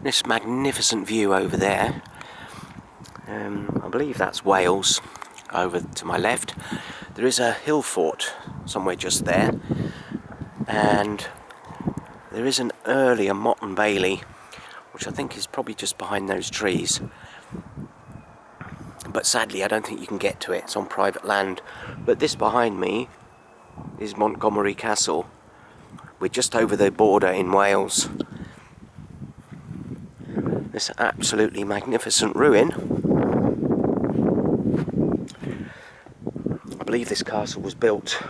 This magnificent view over there, I believe that's Wales. Over to my left there is a hill fort somewhere just there, and there is an earlier Motte Bailey, which I think is probably just behind those trees, but sadly I don't think you can get to it, it's on private land. But this behind me is Montgomery Castle. We're just over the border in Wales. This absolutely magnificent ruin. I believe this castle was built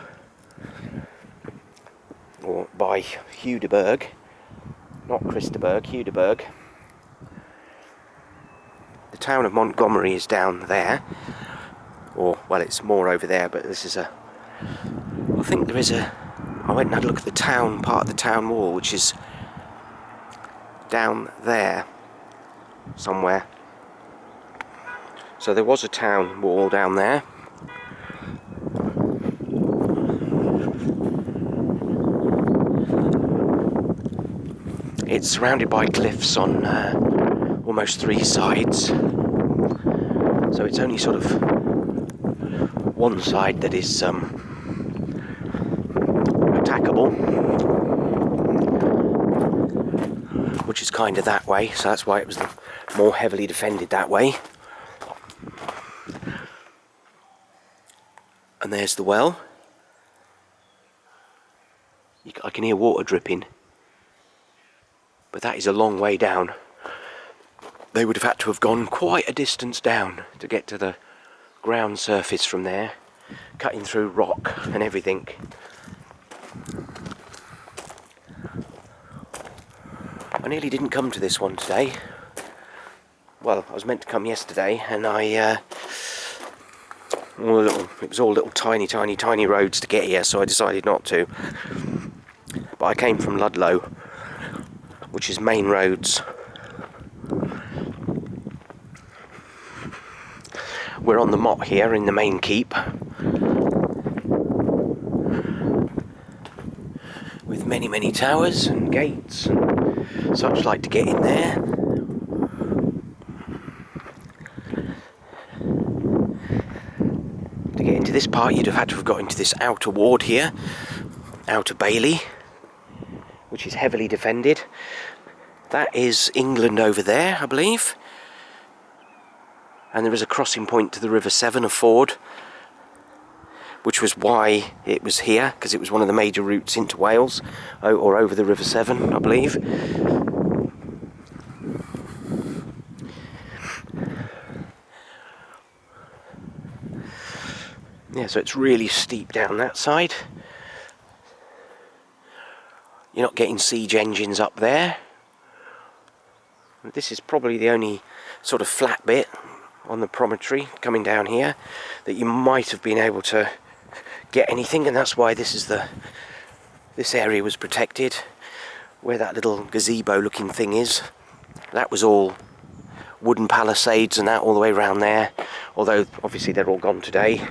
by Hugh de Burgh, not Chris de Burgh, Hugh de Burgh. The town of Montgomery is down there, or well, it's more over there, but this is I think there is I went and had a look at the town, part of the town wall, which is down there somewhere. So there was a town wall down there. It's surrounded by cliffs on almost 3 sides, so it's only sort of one side that is attackable, which is kind of that way, so that's why it was more heavily defended that way. And there's the well. I can hear water dripping, but that is a long way down. They would have had to have gone quite a distance down to get to the ground surface from there, cutting through rock and everything. I nearly didn't come to this one today. Well, I was meant to come yesterday, and it was all little tiny roads to get here, so I decided not to. But I came from Ludlow, which is main roads. We're on the motte here in the main keep, with many towers and gates and such like to get in there. To get into this part, you'd have had to have got into this outer ward here, outer bailey, which is heavily defended. That is England over there, I believe. And there is a crossing point to the River Severn, a ford, which was why it was here, because it was one of the major routes into Wales, or over the River Severn, I believe. Yeah, so it's really steep down that side. You're not getting siege engines up there. This is probably the only sort of flat bit on the promontory coming down here that you might have been able to get anything, and that's why this area was protected. Where that little gazebo looking thing is, that was all wooden palisades and that all the way around there, although obviously they're all gone today.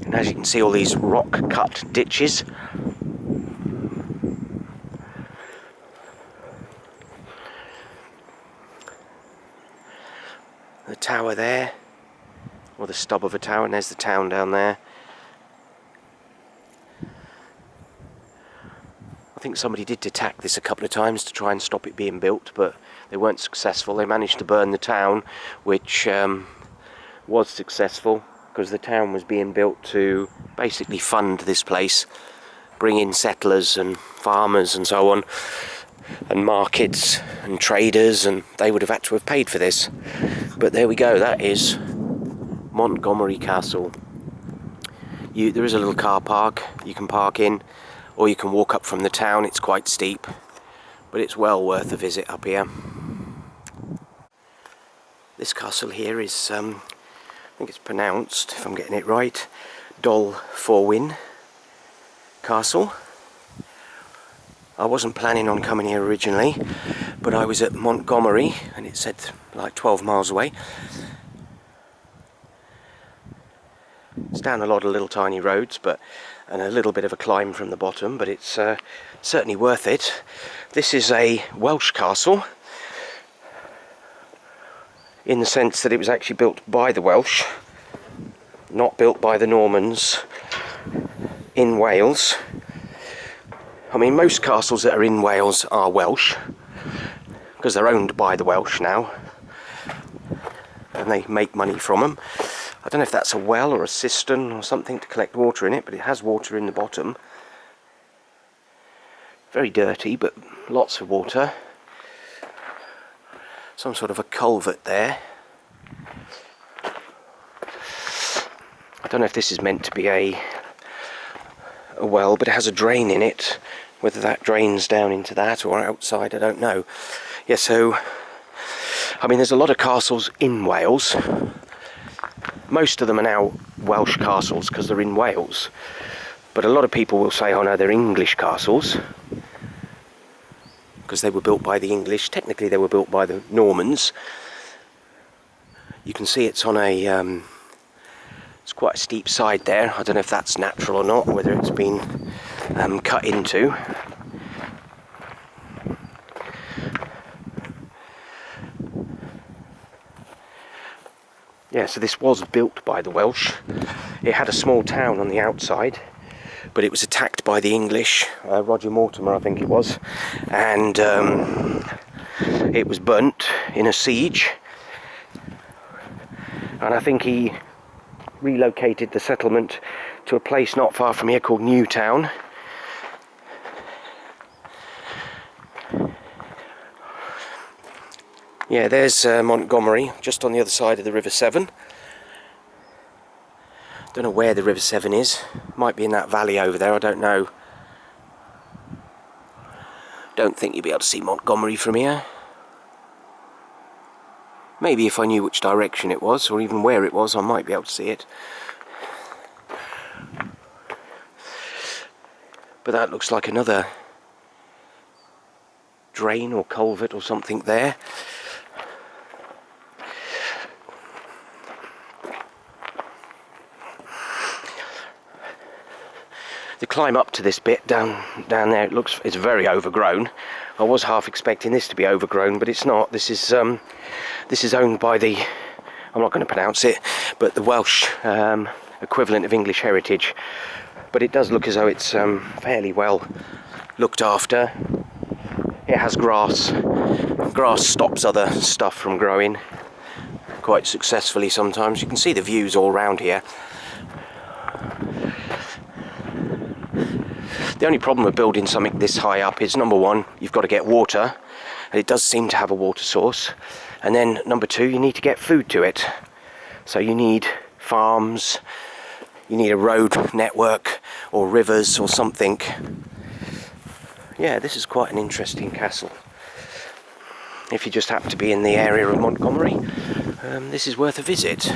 And as you can see, all these rock cut ditches. The tower there, or the stub of a tower, and there's the town down there. I think somebody did attack this a couple of times to try and stop it being built, but they weren't successful. They managed to burn the town, which was successful, because the town was being built to basically fund this place, bring in settlers and farmers and so on, and markets and traders, and they would have had to have paid for this. But there we go, that is Montgomery Castle. There is a little car park you can park in, or you can walk up from the town. It's quite steep, but it's well worth a visit up here. This castle here is, I think it's pronounced, if I'm getting it right, Dol Forwyn Castle. I wasn't planning on coming here originally, but I was at Montgomery, and it said like 12 miles away. It's down a lot of little tiny roads, and a little bit of a climb from the bottom, but it's certainly worth it. This is a Welsh castle, in the sense that it was actually built by the Welsh, not built by the Normans in Wales. I mean, most castles that are in Wales are Welsh, because they're owned by the Welsh now, and they make money from them. I don't know if that's a well or a cistern or something to collect water in it, but it has water in the bottom. Very dirty, but lots of water. Some sort of a culvert there. I don't know if this is meant to be a well, but it has a drain in it. Whether that drains down into that or outside, I don't know. Yeah, so, I mean, there's a lot of castles in Wales. Most of them are now Welsh castles because they're in Wales. But a lot of people will say, oh no, they're English castles, because they were built by the English. Technically they were built by the Normans. You can see it's on a it's quite a steep side there. I don't know if that's natural or not, whether it's been cut into. Yeah, so this was built by the Welsh. It had a small town on the outside, but it was attacked by the English, Roger Mortimer I think it was, and it was burnt in a siege, and I think he relocated the settlement to a place not far from here called Newtown. Yeah, there's Montgomery, just on the other side of the River Severn. Don't know where the River Severn is. Might be in that valley over there, I don't know. Don't think you'd be able to see Montgomery from here. Maybe if I knew which direction it was, or even where it was, I might be able to see it. But that looks like another drain or culvert or something there. The climb up to this bit down there, it's very overgrown. I was half expecting this to be overgrown, but it's not. This is owned by the, I'm not going to pronounce it, but the Welsh equivalent of English Heritage. But it does look as though it's fairly well looked after. It has grass. Grass stops other stuff from growing quite successfully sometimes. You can see the views all around here. The only problem with building something this high up is, number one, you've got to get water, and it does seem to have a water source. And then number two, you need to get food to it. So you need farms, you need a road network or rivers or something. Yeah, this is quite an interesting castle. If you just happen to be in the area of Montgomery, this is worth a visit.